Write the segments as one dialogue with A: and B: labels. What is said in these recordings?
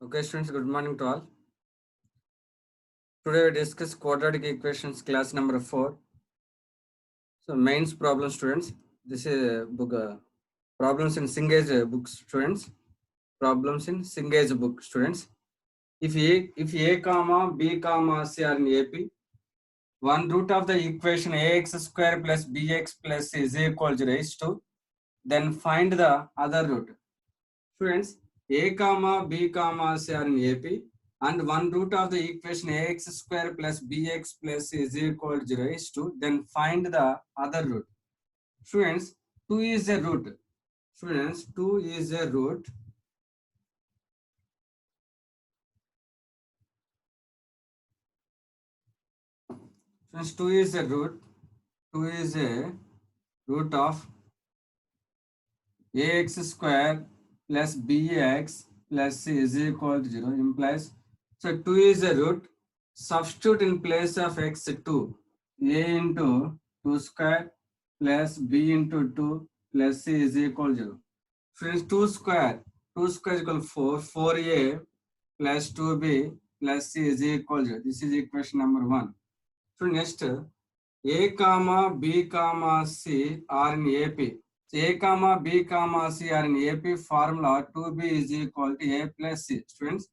A: Okay, students, good morning to all. Today we discuss quadratic equations class number 4. So mains problem students. This is book problems in Singhage book students. Problems in Singhage book students. If a comma b comma c are in AP, one root of the equation ax square plus bx plus c is equal to raised to, then find the other root. Students, a comma b comma c are in AP and one root of the equation ax square plus bx plus c is equal to 0 is 2, then find the other root. Students, 2 is a root. Students, 2 is a root. Students, 2 is a root. 2 is a root of ax square plus bx plus c is equal to 0 implies. So 2 is a root. Substitute in place of x 2. A into 2 square plus b into 2 plus c is equal to 0. Friends, 2 square is equal to 4. 4a plus 2b plus c is equal to 0. This is equation number 1. So next, a comma b comma c are in AP. So a comma b comma c are in AP formula 2b is equal to a plus c. Students,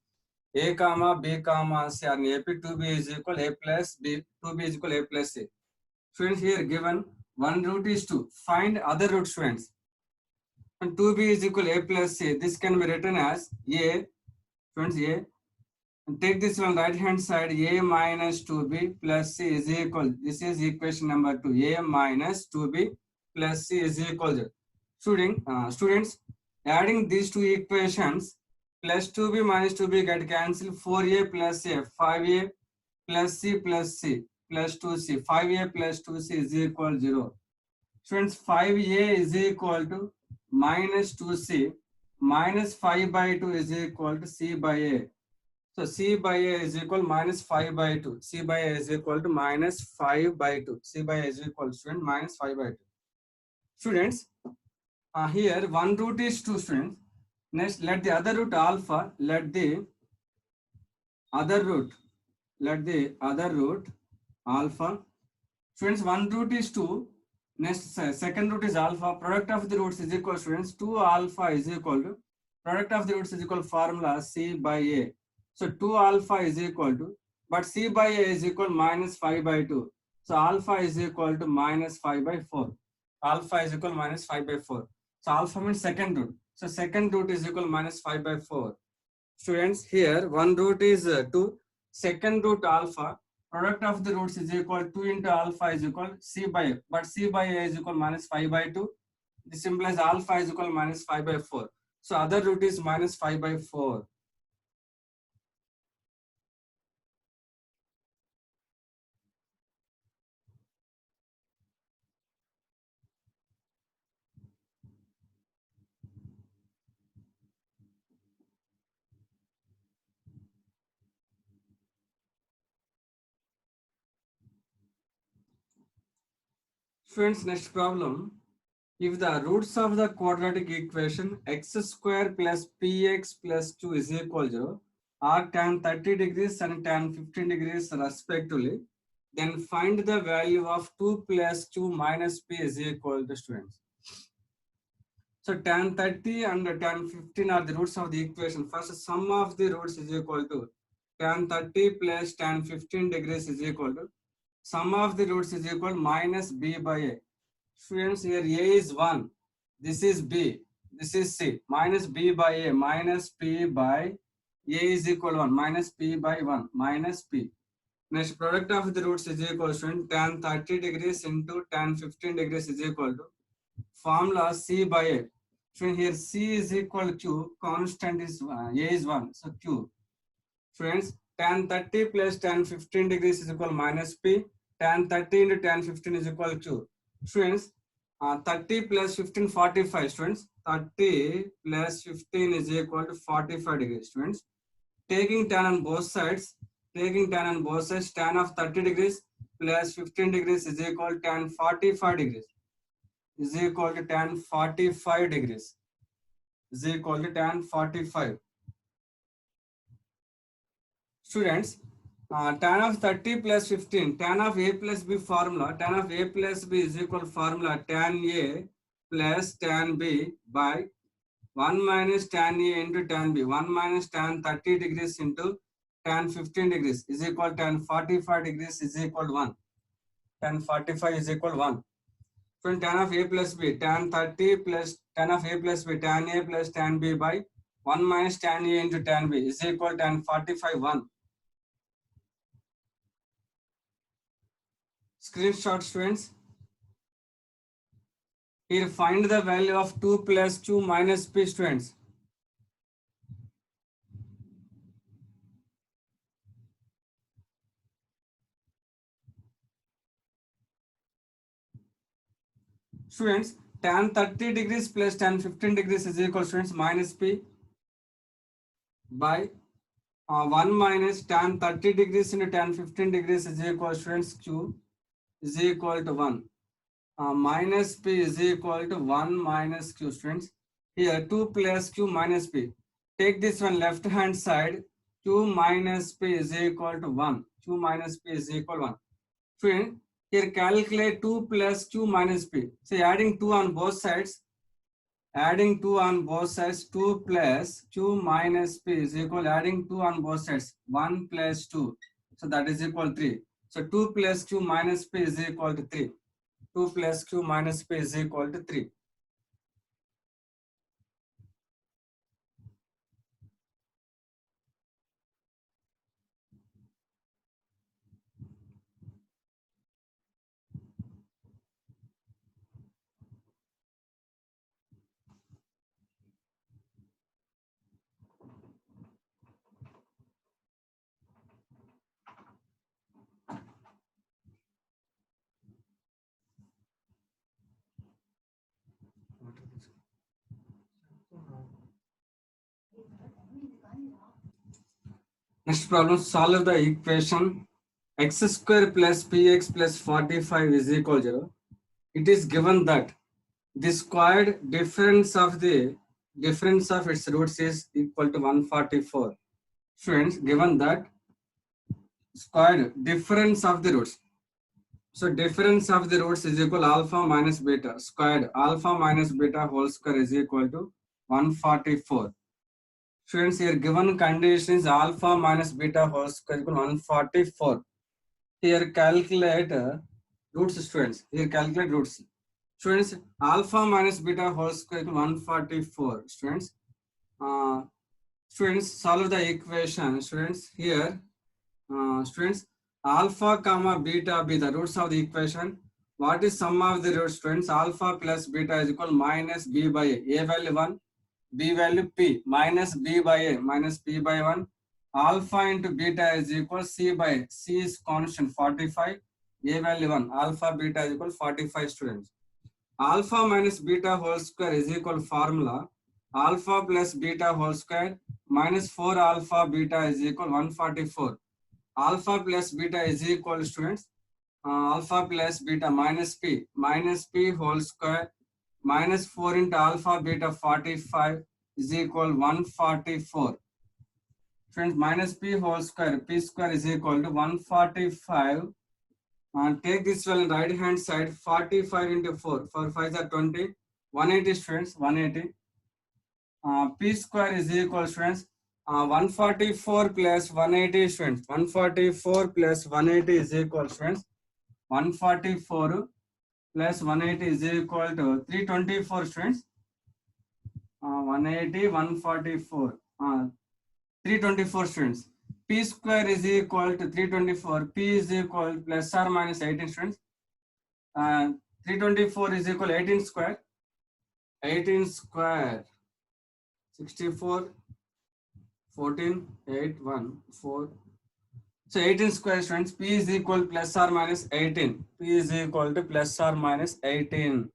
A: a comma b comma c are in AP, 2b is equal a plus b, 2b is equal a plus c. Students, here given one root is 2. Find other root, students. And 2b is equal a plus c. This can be written as a. Students, a. And take this one right hand side, a minus 2b plus c is equal. This is equation number 2. A minus 2b plus c is equal to. Students, adding these two equations, plus 2b minus 2b get cancelled. 4a plus a, 5a plus c plus 2c. 5a plus 2c is equal to 0. Students, 5a is equal to minus 2c minus 5 by 2 is equal to c by a. So c by a is equal minus 5 by 2. C by a is equal to minus 5 by 2. C by a is equal to, student, minus 5 by 2. Students, here one root is 2, students. Next, let the other root alpha, let the other root alpha. Students, one root is 2. Next, second root is alpha. Product of the roots is equal, students, 2 alpha is equal to, product of the roots is equal formula c by a. So 2 alpha is equal to, but c by a is equal minus 5 by 2. So alpha is equal to minus 5 by 4. Alpha is equal minus 5 by 4. So alpha means second root. So second root is equal minus 5 by 4. Students, here one root is 2. Second root alpha. Product of the roots is equal 2 into alpha is equal c by a. But c by a is equal minus 5 by 2. This implies alpha is equal minus 5 by 4. So other root is minus 5 by 4. Friends, next problem. If the roots of the quadratic equation x square plus px plus 2 is equal to 0 are tan 30 degrees and tan 15 degrees respectively, then find the value of 2 plus 2 minus p is equal to, students. So tan 30 and tan 15 are the roots of the equation. First, sum of the roots is equal to tan 30 plus tan 15 degrees is equal to sum of the roots is equal minus b by a. Students, here a is 1, this is b, this is c, minus b by a, minus p by a is equal to 1, minus p by 1, minus p. Next, product of the roots is equal to tan 30 degrees into tan 15 degrees is equal to formula c by a. So here c is equal to q, constant is a is 1, so q. Friends, tan 30 plus tan 15 degrees is equal minus p, tan 30 into tan 15 is equal to. Students, 30 plus 15, 45. Students, 30 plus 15 is equal to 45 degrees. Students, taking tan on both sides, tan of 30 degrees plus 15 degrees is equal to tan 45 degrees. Is equal to tan 45 degrees. Is equal to tan 45. Students, tan of 30 plus 15, tan of a plus b formula, tan of a plus b is equal formula tan a plus tan b by 1 minus tan a into tan b, 1 minus tan 30 degrees into tan 15 degrees is equal tan 45 degrees is equal to 1. Tan 45 is equal to 1. So tan of a plus b, tan 30 plus tan of a plus b, tan a plus tan b by 1 minus tan a into tan b is equal to tan 45 1. Screenshot students. Here find the value of 2 plus q minus p students. Students, tan 30 degrees plus tan 15 degrees is equal students minus p by 1 minus tan 30 degrees into tan 15 degrees is equal students q is equal to 1. Minus p is equal to 1 minus q students. Here 2 plus q minus p. Take this one left hand side. Q minus p is equal to 1. Q minus p is equal to 1. Student, here calculate 2 plus q minus p. So adding 2 on both sides. Adding 2 on both sides. 2 plus q minus p is equal adding 2 on both sides. 1 plus 2. So that is equal to 3. So 2 plus q minus p is equal to 3. 2 plus q minus p is equal to 3. Next problem, solve the equation x square plus px plus 45 is equal to 0. It is given that the squared difference of its roots is equal to 144. Students, given that squared difference of the roots. So difference of the roots is equal alpha minus beta. Squared alpha minus beta whole square is equal to 144. Students, here given condition is alpha minus beta whole square equal 144. Here calculate roots students. Here calculate roots. Students, alpha minus beta whole square equal 144. Students, solve the equation. Students, here students, alpha comma beta be the roots of the equation. What is sum of the roots students? Alpha plus beta is equal minus b by a. A value 1, b value p, minus b by a minus p by 1. Alpha into beta is equal c by a. C is constant 45. A value 1. Alpha beta is equal 45 students. Alpha minus beta whole square is equal formula. Alpha plus beta whole square minus 4 alpha beta is equal 144. Alpha plus beta is equal students. Alpha plus beta minus p whole square minus 4 into alpha beta 45 is equal 144. Friends, minus p whole square, p square is equal to 145. Take this one right hand side, 45 into 4. 4 5 are 20. 180 students, 180. P square is equal students. 144 plus 180 students. 144 plus 180 is equal students. 144 plus 180 is equal to 324 students. 180, 144. 324 students. P square is equal to 324. P is equal plus or minus 18 students. 324 is equal 18 square. 18 square. 64. 14, 8, 1, 4. So 18 square students. P is equal plus or minus 18. P is equal to plus or minus 18.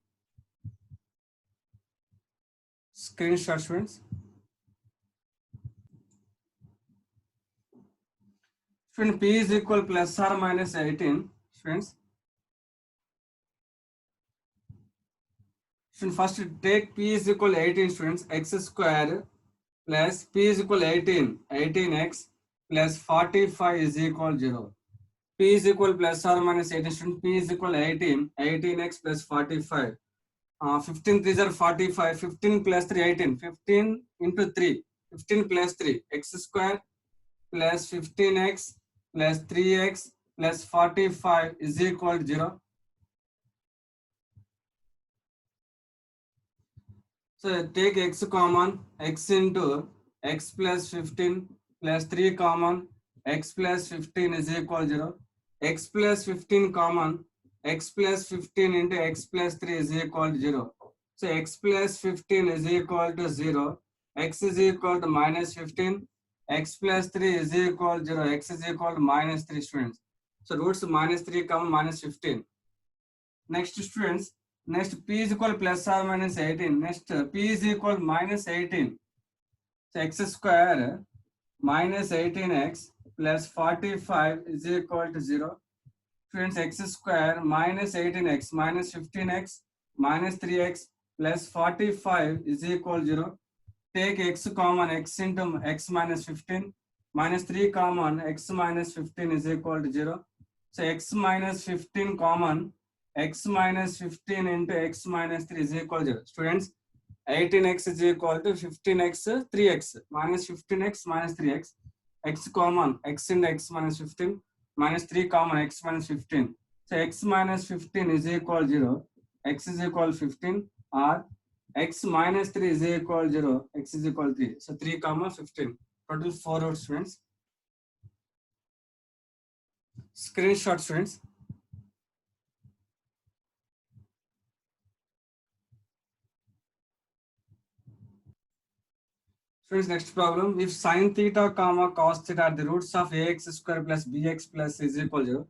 A: Screenshot students. Student, P is equal plus or minus 18. Students. Student, first take P is equal 18 students. X square plus P is equal 18. 18x plus 45 is equal 0. P is equal plus or minus 18. Student, P is equal 18. 18x plus 45. 15 3s are 45. 15 plus 3, 18. 15 into 3. 15 plus 3. X square plus 15x plus 3x plus 45 is equal to 0. So take x common, x into x plus 15 plus 3 common, x plus 15 is equal to 0. X plus 15 common, x plus 15 into x plus 3 is equal to 0. So x plus 15 is equal to 0. X is equal to minus 15. X plus 3 is equal to 0. X is equal to minus 3, students. So roots minus 3 common minus 15. Next, students, next p is equal plus or minus 18. Next p is equal minus 18. So x square minus 18x plus 45 is equal to 0. Students, x square minus 18x minus 15x minus 3x plus 45 is equal to 0. Take x common, x into x minus 15 minus 3 common, x minus 15 is equal to 0. So x minus 15 common, x minus 15 into x minus 3 is equal to 0. Students, 18x is equal to 15x 3x minus 15x minus 3x. X common, x into x minus 15 minus 3 common, x minus 15. So x minus 15 is equal to 0. X is equal to 15, or x minus 3 is equal to 0. X is equal to 3. So 3 comma 15. Total 4 rows, students. Screenshot, students. Students, next problem. If sine theta comma cos theta are the roots of ax square plus bx plus is equal to 0,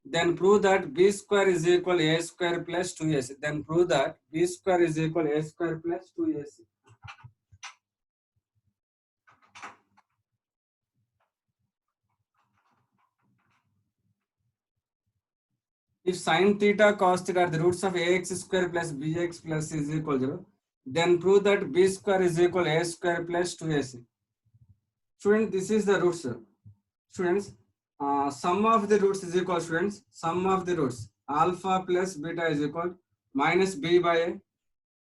A: then prove that b square is equal to a square plus 2ac. Then prove that b square is equal to a square plus 2ac. If sine theta cos theta are the roots of ax square plus bx plus is equal to 0, then prove that b square is equal to a square plus 2ac. Students, this is the roots. Students, sum of the roots is equal, students, sum of the roots alpha plus beta is equal minus b by a.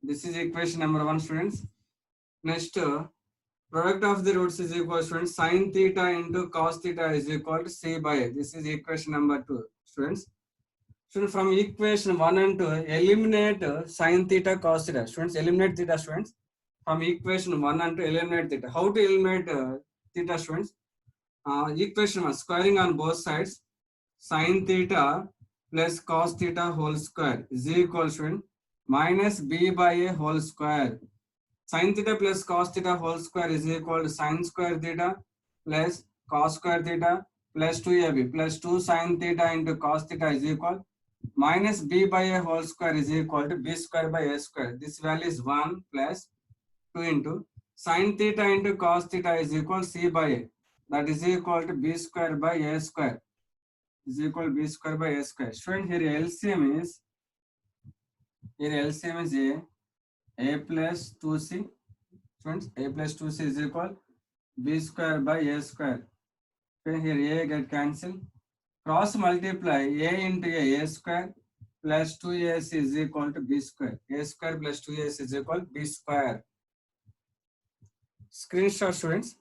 A: This is equation number 1, students. Next, product of the roots is equal, students, sin theta into cos theta is equal to c by a. This is equation number 2, students. Students, from equation 1 and 2, eliminate sin theta cos theta. Students, eliminate theta, students. From equation 1 and 2, eliminate theta. How to eliminate theta, students? Equation 1, squaring on both sides, sin theta plus cos theta whole square is equal to minus b by a whole square. Sin theta plus cos theta whole square is equal to sin square theta plus cos square theta plus 2ab plus 2 sin theta into cos theta is equal minus b by a whole square is equal to b square by a square. This value is 1 plus 2 into sin theta into cos theta is equal c by a. That is equal to b square by a square is equal to b square by a square. Student, here LCM is a plus 2c. Students, a plus 2c is equal b square by a square. Okay, here a get cancelled. Cross multiply a into a square plus 2ac is equal to b square. A square plus 2ac is equal to b square. Screenshot, students.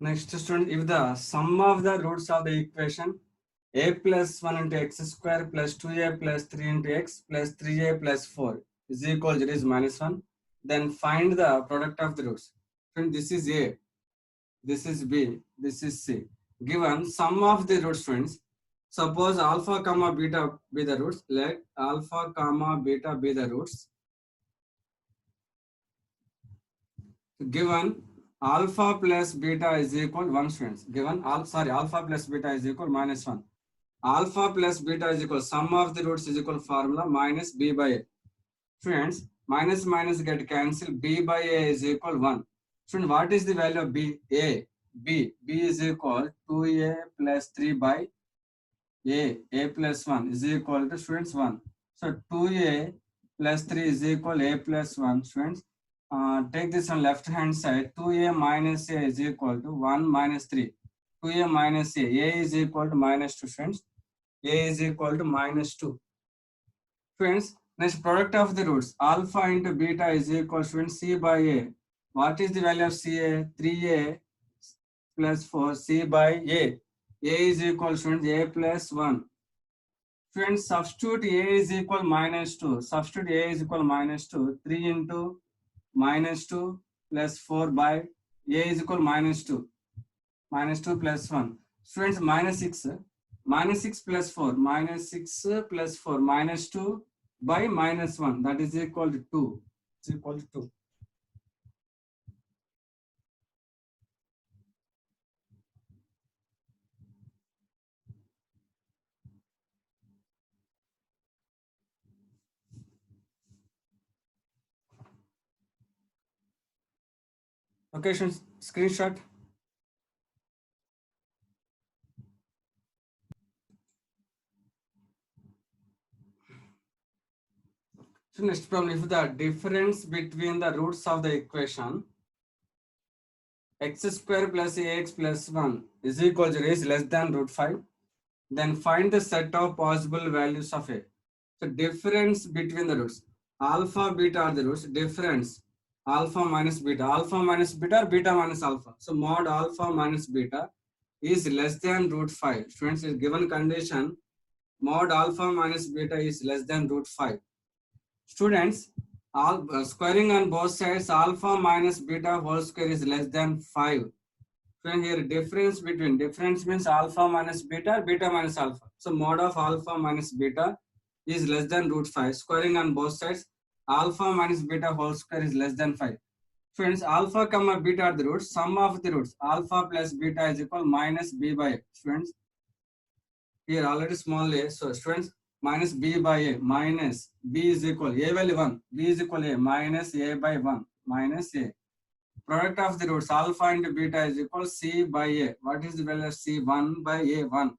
A: Next, student, if the sum of the roots of the equation a plus 1 into x square plus 2a plus 3 into x plus 3a plus 4 is equal to is minus 1, then find the product of the roots. Student, this is a, this is b, this is c. Given sum of the roots, friends, suppose alpha comma beta be the roots. Let alpha comma beta be the roots. Given alpha plus beta is equal 1, students. Given alpha plus beta is equal minus 1. Alpha plus beta is equal sum of the roots is equal formula minus b by a. Friends, minus minus get cancelled. B by a is equal 1. Student, what is the value of b? A. B is equal 2a plus 3 by a plus 1 is equal to students 1. So 2a plus 3 is equal a plus 1 students. Take this on left hand side. 2a minus a is equal to 1 minus 3. 2a minus a is equal to minus 2 students. A is equal to minus 2. Students, next product of the roots. Alpha into beta is equal to students c by a. What is the value of ca? 3a plus 4 c by a. A is equal to students a plus 1. Friends, substitute a is equal minus 2. Substitute a is equal minus 2. 3 into minus 2 plus 4 by a is equal minus 2. Minus 2 plus 1. Friends, minus 6. Minus 6 plus 4. Minus 6 plus 4. Minus 2 by minus 1. That is equal to 2. It's equal to 2. Okay, screenshot. So next problem, if the difference between the roots of the equation x square plus ax plus 1 is equal to is less than root 5, then find the set of possible values of a. So difference between the roots, alpha, beta are the roots. Difference alpha minus beta or beta minus alpha. So mod alpha minus beta is less than root 5. Students, is given condition mod alpha minus beta is less than root 5. Students, all squaring on both sides, alpha minus beta whole square is less than 5. So here difference means alpha minus beta or beta minus alpha. So mod of alpha minus beta is less than root 5. Squaring on both sides, alpha minus beta whole square is less than 5. Friends, alpha comma beta are the roots. Sum of the roots, alpha plus beta is equal minus b by a. Students, here already small a. So students, minus b by a minus b is equal a value 1. B is equal a minus a by 1 minus a. Product of the roots alpha into beta is equal c by a. What is the value of c? 1 by a 1.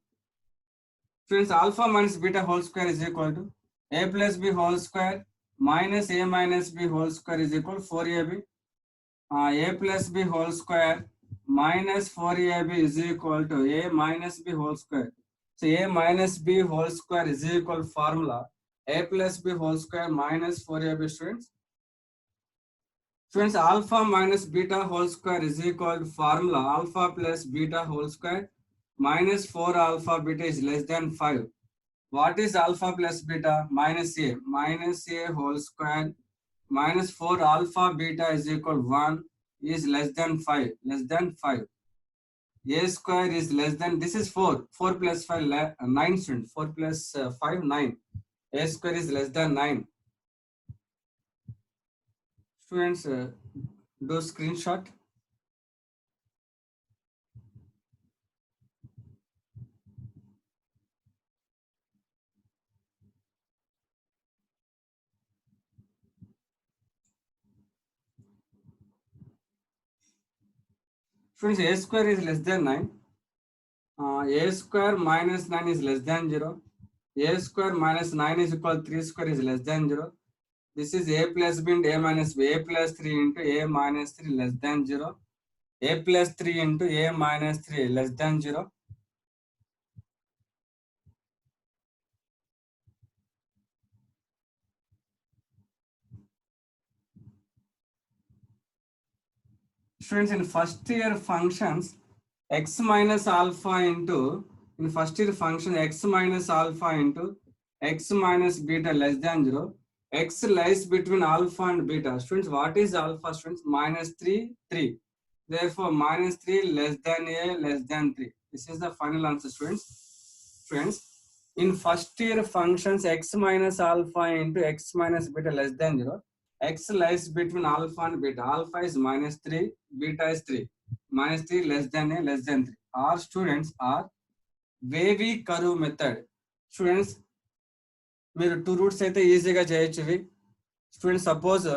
A: Friends, alpha minus beta whole square is equal to a plus b whole square minus a minus b whole square is equal to 4ab. A plus b whole square minus 4ab is equal to a minus b whole square. So a minus b whole square is equal to formula a plus b whole square minus 4ab. Students, Friends, alpha minus beta whole square is equal to formula alpha plus beta whole square minus 4 alpha beta is less than 5. What is alpha plus beta? Minus a whole square minus 4 alpha beta is equal to 1 is less than 5. A square is less than, this is 4. 4 plus 5, 9 students. 4 plus 5, 9. A square is less than 9. Students, do screenshot. Students, a square is less than 9. A square minus 9 is less than 0. A square minus 9 is equal to 3 square is less than 0. This is a plus b into a minus b. A plus 3 into a minus 3 less than 0. A plus 3 into a minus 3 less than 0. Students, in first year functions, x minus alpha into, in first year function x minus alpha into x minus beta less than 0. X lies between alpha and beta. Students, what is alpha? Students, minus 3, 3. Therefore, minus 3 less than a less than 3. This is the final answer, students. Friends, in first year functions x minus alpha into x minus beta less than 0. X lies between alpha and beta. Alpha is minus 3, beta is 3. Minus 3 less than a less than 3. Our students are wavy curve method. Students, మీరు 2 roots అయితే ఈజీగా చేయొచ్చు ఇవి. Students, suppose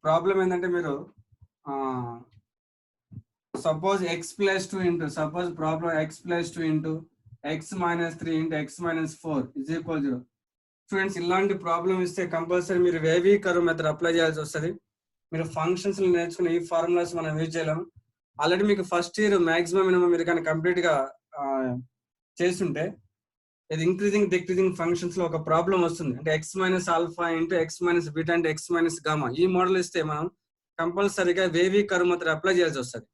A: problem ఏంటంటే మీరు suppose x plus 2 into, suppose problem x plus 2 into x minus 3 into x minus 4 is equal 0. Students ఇలాంటి problem ఇస్తే compulsory మీరు వేవీ కర్వ్ మెథడ్ అప్లై చేయాల్సి వస్తుంది. మీరు ఫంక్షన్స్ నేర్చుకుని ఈ ఫార్ములాస్ మనం యూజ్ చేయలేము. ఆల్రెడీ మీకు ఫస్ట్ ఇయర్ మాక్సిమం మినిమం మీరు కానీ కంప్లీట్ గా చేస్తుంటే ఇది ఇంక్రీజింగ్ డిక్రీజింగ్ ఫంక్షన్స్ లో ఒక ప్రాబ్లం వస్తుంది. అంటే x minus alpha into x minus beta అంటే ఎక్స్ మైనస్ గామా ఈ మోడల్ ఇస్తే మనం కంపల్సరీగా వేవీ కర్వ్ మెథడ్ అప్లై చేయాల్సి వస్తుంది.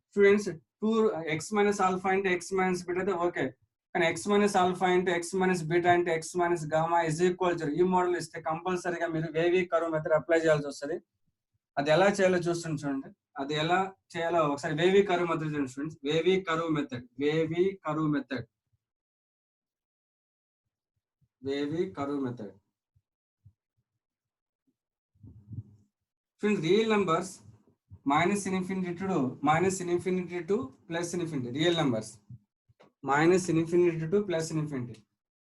A: Students 2x minus alpha into x minus beta అయితే ఓకే, కానీ x minus alpha into x minus beta అంటే x minus gamma is equal to ఈ మోడల్ ఇస్తే కంపల్సరీగా మీరు వేవీ కర్వ్ మెథడ్ అప్లై చేయాల్సి వస్తుంది. అది ఎలా చేయాలో చూడండి. అది ఎలా చేయాలో ఒకసారి వేవీ కర్వ్ మెథడ్ చూడండి students. Wavy curve method students real numbers minus infinity to plus infinity. Real numbers minus infinity to plus infinity.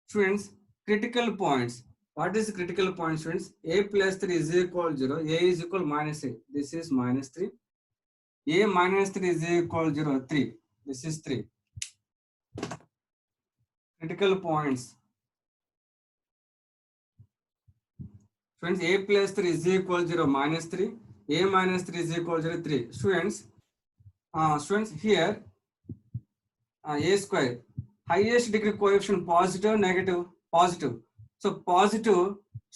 A: Students, critical points. What is critical point, students? A plus 3 is equal 0. A is equal minus a. This is minus 3. A minus 3 is equal 0. 3. This is 3. Critical points. Students, a plus 3 is equal 0 minus 3. A minus 3 is equal to 3. Students, here a square, highest degree coefficient positive, negative, positive. So positive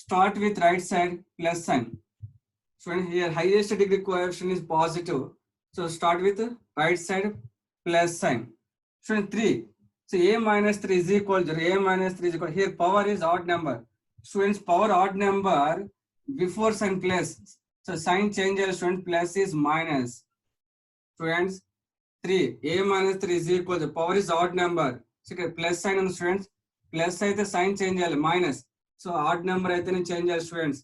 A: start with right side plus sign. Students, here highest degree coefficient is positive. So start with right side plus sign. Students, 3. So a minus 3 is equal to a minus 3 is equal. Here power is odd number. Students, power odd number before sign plus. So sign changes, students, plus is minus. Students, 3. A minus 3 is equal to power is odd number. So plus sign on the students. Plus అయితే sign change చేయాలి minus. So odd number అయితేనే change చేయాలి students.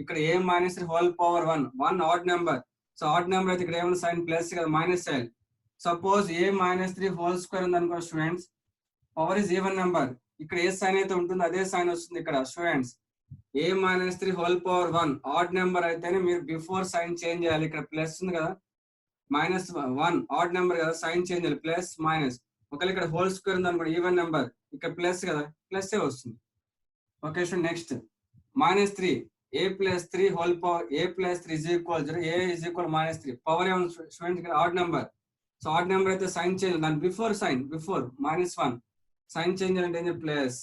A: ఇక్కడ a minus 3 whole power 1 odd number. So odd number అయితే ఇక్కడ ఏమైనా sign plus కదా minus చేయాలి. Suppose a minus 3 whole square ఉంది అనుకో students. Power is even number. ఇక్కడ ఏ sign అయితే ఉంటుందో అదే sign వస్తుంది ఇక్కడ students. a minus 3 whole power 1 odd number అయితేనే మీరు బిఫోర్ సైన్ చేంజ్ చేయాలి. ఇక్కడ ప్లస్ ఉంది కదా minus 1 odd number కదా సైన్ చేంజ్ చేయాలి ప్లస్ మైనస్. ఒకవేళ ఇక్కడ హోల్ స్క్వేర్ ఉంది అనుకోండి ఈవెన్ నెంబర్ ఇక్కడ ప్లస్ కదా ప్లస్ ఏ వస్తుంది. Okay so next minus 3 a plus 3 whole power a plus 3 is equal 0 a is equal minus 3 power ఏమో స్టూడెంట్ ఇక్కడ odd number. So odd number అయితే సైన్ చేంజ్ దాని before minus 1 sign change అంటే plus.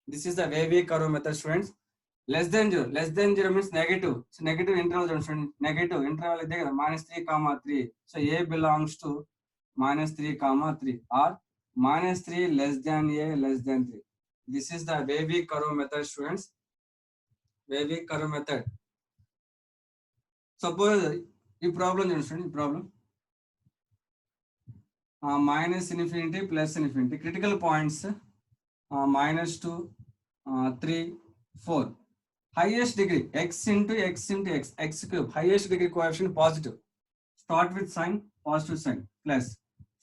A: This is the wavy curve method students. less than 0 means negative. So negative interval student, negative interval is there minus 3 comma 3. So a belongs to minus 3 comma 3 or minus 3 less than a less than 3. This is the wavy curve method students. Wavy curve method. Suppose ఈ problem చూడండి student. ఈ problem minus infinity plus infinity. Critical points minus 2 3 4. Highest degree x into x into x cube. Highest degree coefficient positive. Start with sign positive sign plus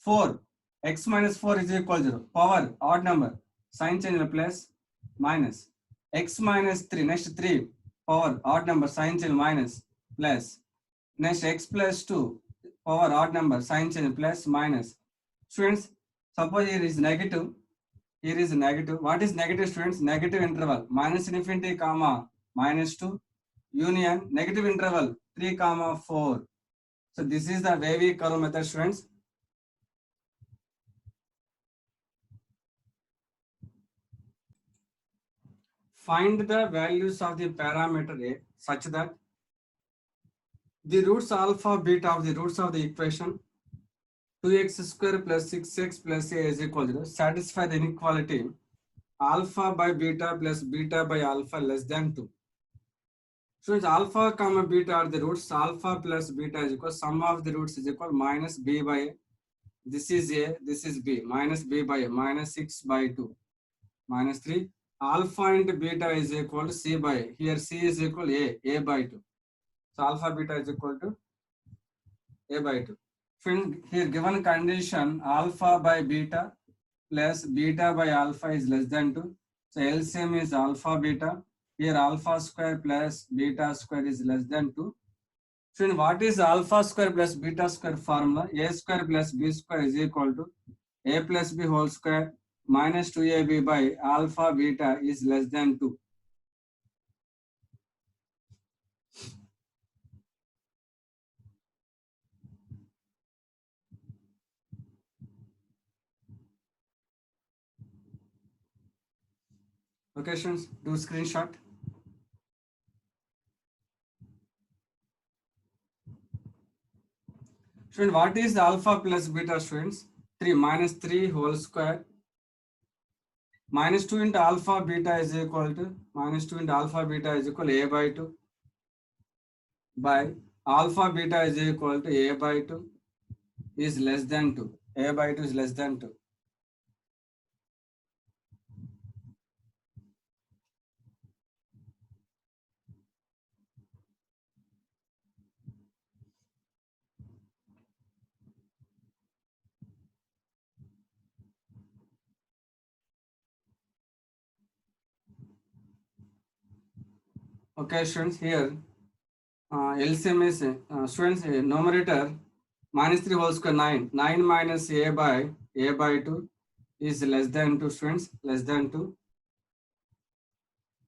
A: 4 x minus 4 is equal to 0. Power odd number sign change plus minus x minus 3 next 3 power odd number sign change minus plus next x plus 2 power odd number sign change plus minus. Students, suppose here is negative. Here is negative. What is negative students? Negative interval minus infinity comma minus 2 union negative interval 3 comma 4. So this is the wavy curve method students. Find the values of the parameter a such that the roots alpha beta of the roots of the equation 2x square plus 6x plus a is equal to 0 satisfy the inequality alpha by beta plus beta by alpha less than 2. So it's alpha comma beta are the roots. Alpha plus beta is equal sum of the roots is equal minus b by a. This is a, this is b minus b by a minus 6 by 2 minus 3. Alpha into beta is equal to c by a. Here c is equal a by 2. So alpha beta is equal to a by 2. Here given condition alpha by beta plus beta by alpha is less than 2. So LCM is alpha beta. Here alpha square plus beta square is less than 2. So what is alpha square plus beta square formula? A square plus b square is equal to a plus b whole square minus 2ab by alpha beta is less than 2. Okay, students, do screenshot. Student, what is alpha plus beta, students? 3 minus 3 whole square. Minus 2 into alpha beta is equal to minus 2 into alpha beta is equal to a by 2 by alpha beta is equal to a by 2 is less than 2. A by 2 is less than 2. Okay, students, here LCM is students numerator minus 3 whole square 9. 9 minus a by 2 is less than 2, students, less than 2.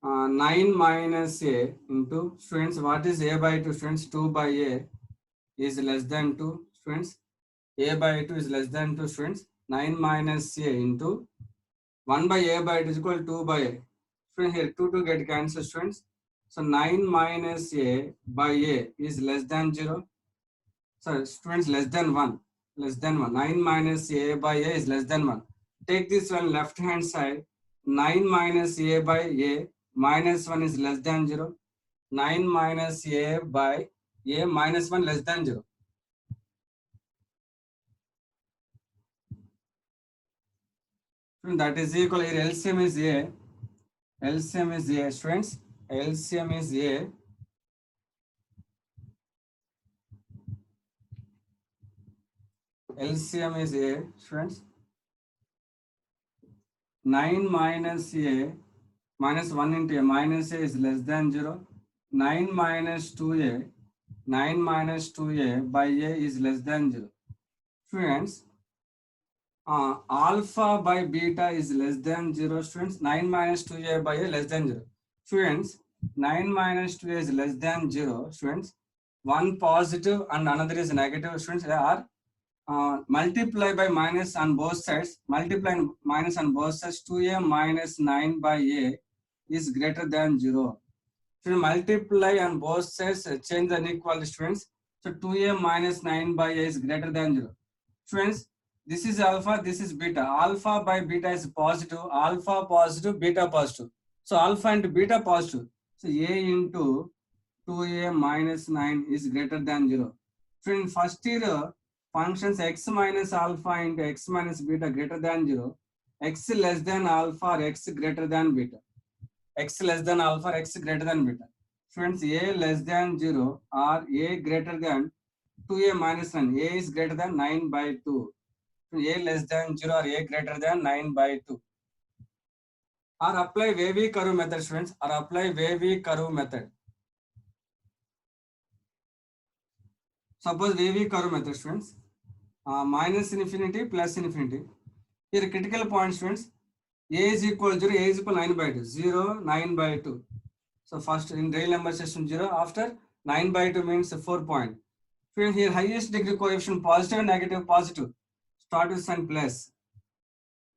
A: 9 minus a into students, what is a by 2, students? 2 by a is less than 2, students. A by 2 is less than 2, students. 9 minus a into 1 by a by 2 is equal to 2 by a. Students, here 2 get cancelled, students. So 9 minus a by a is less than 0. Sorry, students, less than 1. Less than 1. 9 minus a by a is less than 1. Take this one left hand side. 9 minus a by a minus 1 is less than 0. 9 minus a by a minus 1 less than 0. That is equal here. LCM is a. LCM is a, students. LCM is a. LCM is a, students. 9 minus a minus 1 into a minus a is less than 0. 9 minus 2a. 9 minus 2a by a is less than 0. Students, alpha by beta is less than 0, students. 9 minus 2a by a less than 0. Students, 9 minus 2a is less than 0, students. One positive and another is negative, students. They are multiply by minus on both sides. Multiply minus on both sides. 2a minus 9 by a is greater than 0. So multiply on both sides, change the inequality, students. So 2a minus 9 by a is greater than 0. Students, this is alpha, this is beta. Alpha by beta is positive, alpha positive, beta positive. So alpha into beta positive. So a into 2a minus 9 is greater than 0. So in first year, functions x minus alpha into x minus beta greater than 0. X less than alpha or x greater than beta. X less than alpha or x greater than beta. Friends, a less than 0 or a greater than 2a minus 9. A is greater than 9 by 2. A less than 0 or a greater than 9 by 2. Or apply wavy curve method, students. Or apply wavy curve method. Suppose wavy curve method, students. Minus infinity plus infinity. Here critical point, students. A is equal to 0, A is equal to 9 by 2. 0, 9 by 2. So first in real number system 0, after 9 by 2 means 4 point. Here highest degree coefficient positive and negative positive. Start with sign plus.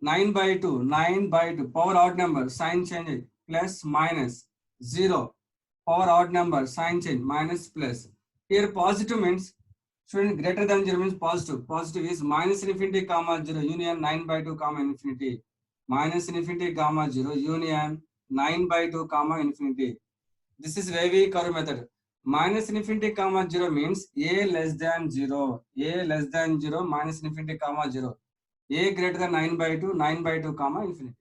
A: 9 by 2, 9 by 2, power odd number, sign change, plus minus, 0, power odd number, sign change, minus plus. Here positive means, student greater than 0 means positive. Positive is minus infinity comma 0 union 9 by 2 comma infinity. Minus infinity comma 0 union 9 by 2 comma infinity. This is wavy curve method. Minus infinity comma 0 means a less than 0. A less than 0 minus infinity comma 0. A greater than 9 by 2, 9 by 2 comma infinity.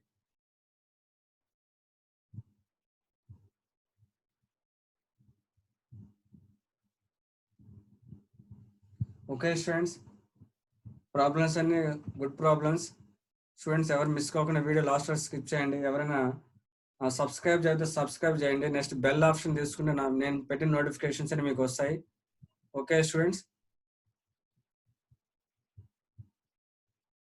A: Okay, students. Problems and good problems. Students, ever miss కాకుండా video last వరకు skip చేయండి. ఎవరైనా subscribe చేస్తే subscribe చేయండి. Next bell option తీసుకుంటే నేను పెట్టిన notifications అని మీకు వస్తాయి. Okay students.